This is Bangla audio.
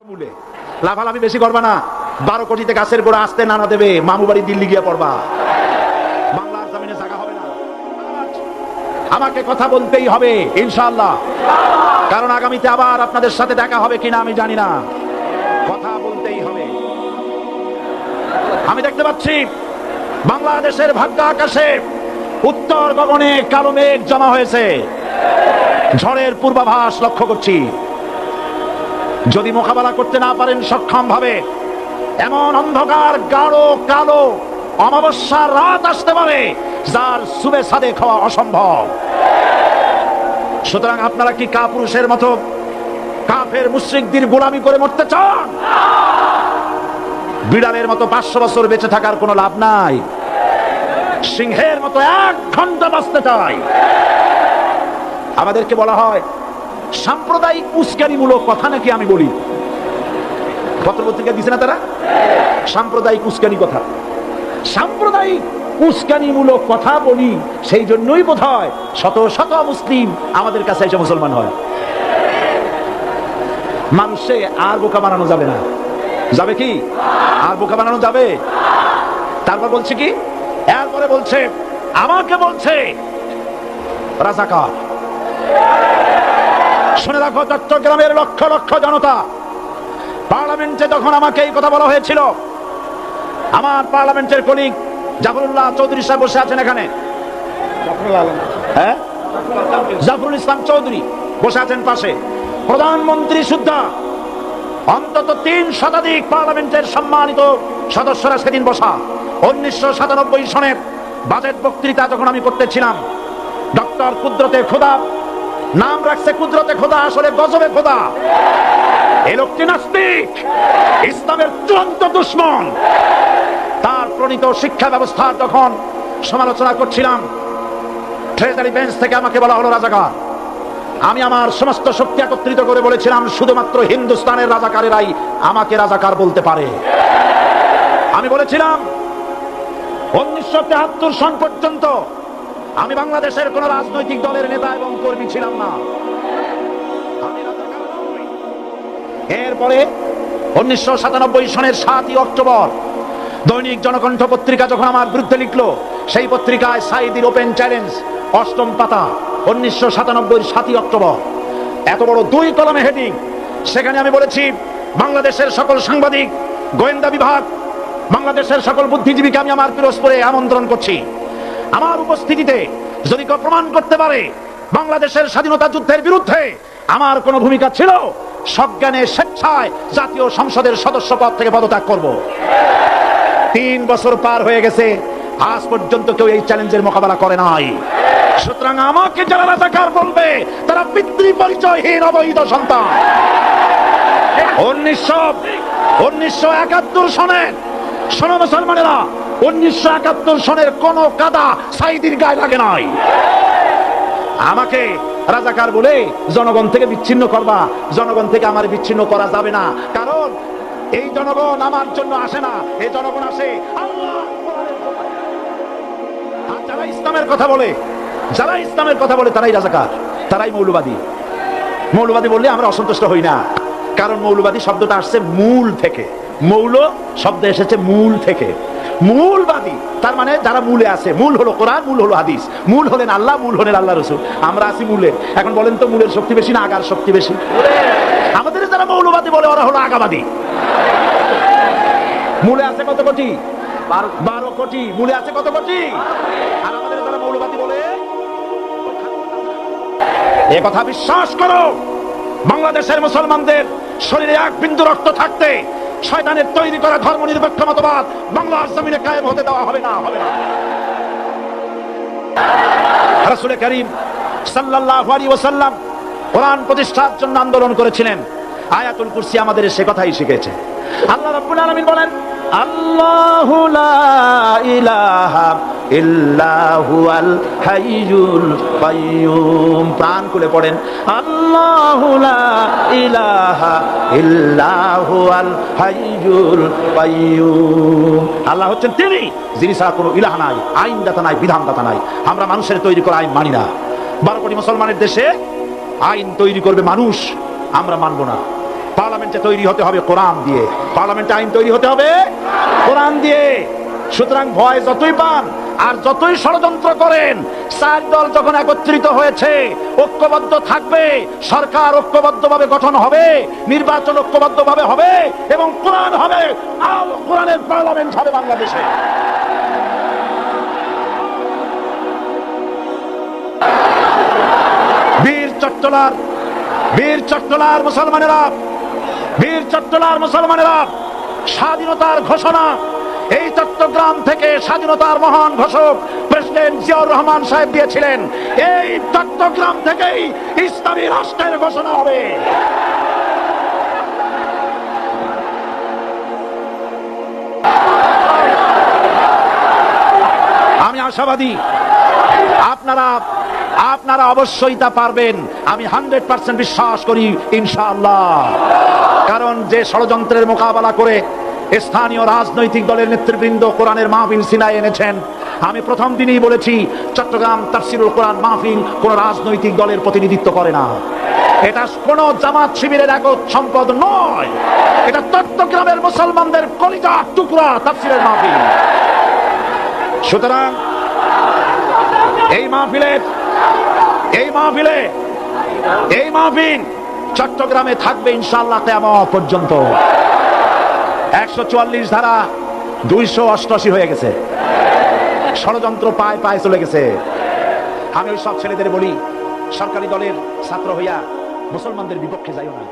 মূলে লাফালাফি বেশি করবা না। 12 কোটিতে গাছের গোড়া আসতে নানা দেবে, মামু বাড়ি দিল্লি গিয়ে পড়বা, বাংলার জমিনে জায়গা হবে না। আমাকে কথা বলতেই হবে ইনশাআল্লাহ, কারণ আগামীতে আবার আপনাদের সাথে দেখা হবে কিনা আমি জানি না। কথা বলতেই হবে। আমি দেখতে পাচ্ছি বাংলাদেশের ভাগ্য আকাশে উত্তর গগনে কালো মেঘ জমা হয়েছে, ঝড়ের পূর্বাভাস লক্ষ্য করছি। যদি মোকাবেলা করতে না পারেন সক্ষম ভাবে, এমন অন্ধকার গাঢ় কালো অমাবস্যার রাত আসতে পারে যার সুবে সাদেক হওয়া অসম্ভব। সুতরাং আপনারা কি কাপুরুষের মতো কাফের মুশরিকদের গোলামি করে মরতে চান? বিড়ালের মতো 500 বছর বেঁচে থাকার কোনো লাভ নাই। সিংহের মতো 1 ঘন্টা বাঁচতে চাই। আমাদেরকে বলা হয় সাম্প্রদায়িক উস্কানিমূলক কথা নাকি আমি বলি, পত্রপত্রিকা দিছে না তারা, সাম্প্রদায়িক উস্কানি কথা। সাম্প্রদায়িক উস্কানিমূলক কথা বলি, সেই জন্যই বোধহয় শত শত মুসলিম আমাদের কাছে এসে মুসলমান হয়। মানুষে আর বোকা বানানো যাবে না। যাবে কি? আর বোকা বানানো যাবে? তারপর বলছে কি, এরপরে বলছে আমাকে বলছে রাজাকার। শুনে রাখো চট্টগ্রামের লক্ষ লক্ষ জনতা, পার্লামেন্টে যখন আমাকে এই কথা বলা হয়েছিল, আমার পার্লামেন্টের কলিগ জাফরুল্লাহ চৌধুরী সাহেব বসে আছেন এখানে, হ্যাঁ জাফরুল ইসলাম চৌধুরী বসে আছেন পাশে, প্রধানমন্ত্রী সুদ্ধা, অন্তত 3 শতাধিক পার্লামেন্টের সম্মানিত সদস্যরা সেদিন বসা। 1997 সনের বাজেট বক্তৃতা যখন আমি করতেছিলাম, ডক্টর কুদরতে খোদা, নাম রাখছে কুদরতে খোদা, আসলে গজবে খোদা। এই লোকটি নাস্তিক, ইসলামের চূড়ান্ত দুশমন। তার প্রণীত শিক্ষা ব্যবস্থার যখন সমালোচনা করছিলাম, ট্রেজারি বেঞ্চ থেকে আমাকে বলা হলো রাজাকার। আমি আমার সমস্ত শক্তি একত্রিত করে বলেছিলাম শুধুমাত্র হিন্দুস্তানের রাজাকারেরাই আমাকে রাজাকার বলতে পারে। আমি বলেছিলাম 1973 সন পর্যন্ত আমি বাংলাদেশের কোন রাজনৈতিক দলের নেতা এবং কর্মী ছিলাম না। এরপরে 1997 সনের 7ই অক্টোবর দৈনিক জনকণ্ঠ পত্রিকা যখন আমার বিরুদ্ধে লিখলো, সেই পত্রিকায় সাইদির ওপেন চ্যালেঞ্জ 8ম পাতা, 1997 7ই অক্টোবর, এত বড় 2 কলমে হেডিং। সেখানে আমি বলেছি বাংলাদেশের সকল সাংবাদিক, গোয়েন্দা বিভাগ, বাংলাদেশের সকল বুদ্ধিজীবীকে আমি আমার পিরোজপুরে আমন্ত্রণ করছি। আমার উপস্থিতিতে যদি কেউ প্রমাণ করতে পারে বাংলাদেশের স্বাধীনতা যুদ্ধের বিরুদ্ধে আমার কোনো ভূমিকা ছিল, সজ্ঞানে স্বেচ্ছায় জাতীয় সংসদের সদস্য পদ থেকে পদত্যাগ করব। 3 বছর পার হয়ে গেছে, আজ পর্যন্ত কেউ এই চ্যালেঞ্জের মোকাবেলা করে নাই। সুতরাং আমাকে যারা রাজাকার বলবে তারা পিতৃ পরিচয়হীন অবৈধ সন্তান। 1971 সনের, শোনো মুসলমানেরা, 1971 সনের কোন কাদা সাইদির গায়ে লাগে নাই। আমাকে রাজাকার বলে জনগণ থেকে বিচ্ছিন্ন করবা, জনগণ থেকে আমার বিচ্ছিন্ন করা যাবে না, কারণ এই জনগণ আমার জন্য আসে না, এই জনগণ আসে আল্লাহ। আর যারা ইসলামের কথা বলে, যারা ইসলামের কথা বলে তারাই রাজাকার, তারাই মৌলবাদী। মৌলবাদী বললে আমরা অসন্তুষ্ট হই না, কারণ মৌলবাদী শব্দটা আসছে মূল থেকে। মৌল শব্দ এসেছে মূল থেকে। মূলবাদী তার মানে যারা মূলে আছে। মূল হলো কোরআন, মূল হলো হাদিস, মূল হলেন আল্লাহ, মূল হলেন আল্লাহ রসুল। আমরা আছি মূলে। এখন বলেন তো মূলের শক্তি বেশি না আগার শক্তি বেশি? আমাদের যারা মৌলবাদী বলে ওরা হলো আগাবাদী। মূলে আছে কত কোটি? 12 কোটি। মূলে আছে কত কোটি? আর আমাদের যারা মৌলবাদী বলে, এ কথা বিশ্বাস করো, বাংলাদেশের মুসলমানদের শরীরে 1 বিন্দু রক্ত থাকতে শয়তানের তৈরি করা ধর্মনিরপেক্ষ মতবাদ বাংলার জমিনে কায়েম হতে দেওয়া হবে না, হবে না। রাসূল করিম সাল্লাল্লাহু আলাইহি ওয়াসাল্লাম কোরআন প্রতিষ্ঠার জন্য আন্দোলন করেছিলেন। আয়াতুল কুরসি আমাদের সে কথাই শিখেছে। আল্লাহ রাব্বুল আলামিন বলেন, আল্লাহু লা ইলাহা ইল্লা হুয়াল হাইয়ুল কাইয়ুম। প্রাণ খুলে পড়েন, আল্লাহু লা ইলাহা ইল্লা হুয়াল হাইয়ুল কাইয়ুম। আল্লাহ হচ্ছেন তিনি যিনি ছাড়া কোনো ইলাহ নাই, আইনদাতা নাই, বিধানদাতা নাই। আমরা মানুষের তৈরি করা আইন মানি না। 12 কোটি মুসলমানের দেশে আইন তৈরি করবে মানুষ, আমরা মানব না। পার্লামেন্টে তৈরি হতে হবে কোরআন দিয়ে, পার্লামেন্টে আইন তৈরি হতে হবে কোরআন দিয়ে। সুতরাং ভয় যতই পান আর যতই ষড়যন্ত্র করেন, চার দল যখন একত্রিত হয়েছে, ঐক্যবদ্ধ থাকবে, সরকার ঐক্যবদ্ধভাবে গঠন হবে, নির্বাচন ঐক্যবদ্ধভাবে হবে এবং কোরআন হবে, আল কোরআনের পার্লামেন্ট হবে বাংলাদেশে। বীর চট্টলার মুসলমানেরা, বীর চট্টলার মুসলমানেরা স্বাধীনতার ঘোষণা এই চট্টগ্রাম থেকে স্বাধীনতার মহান ঘোষক প্রেসিডেন্ট জিয়াউর রহমান সাহেব দিয়েছিলেন। এই চট্টগ্রাম থেকেই ইসলামী রাষ্ট্রের ঘোষণা হবে। আমি আশাবাদী আপনারা অবশ্যই তা পারবেন। আমি 100% বিশ্বাস করি ইনশাআল্লাহ। কারণ যে ষড়যন্ত্রের মোকাবেলা করে স্থানীয় রাজনৈতিক দলের নেতৃবৃন্দ কোরআনের মাহফিল সিনায় এনেছেন, আমি প্রথম দিনই বলেছি চট্টগ্রাম তাফসিরুল কোরআন মাহফিল কোন রাজনৈতিক দলের প্রতিনিধিত্ব করে না। এটা কোন জামাত শিবিরের একক সম্পদ নয়, এটা চট্টগ্রামের মুসলমানদের কলিজার টুকরা তাফসিরের মাহফিল। সুতরাং এই মাহফিল চট্টগ্রামে থাকবে ইনশাআল্লাহ কিয়ামত পর্যন্ত। 144 ধারা 288 হয়ে গেছে, ষড়যন্ত্র পায় পায় চলে গেছে। আমি ওই সব ছেলেদের বলি, সরকারি দলের ছাত্র হইয়া মুসলমানদের বিপক্ষে যাইও না।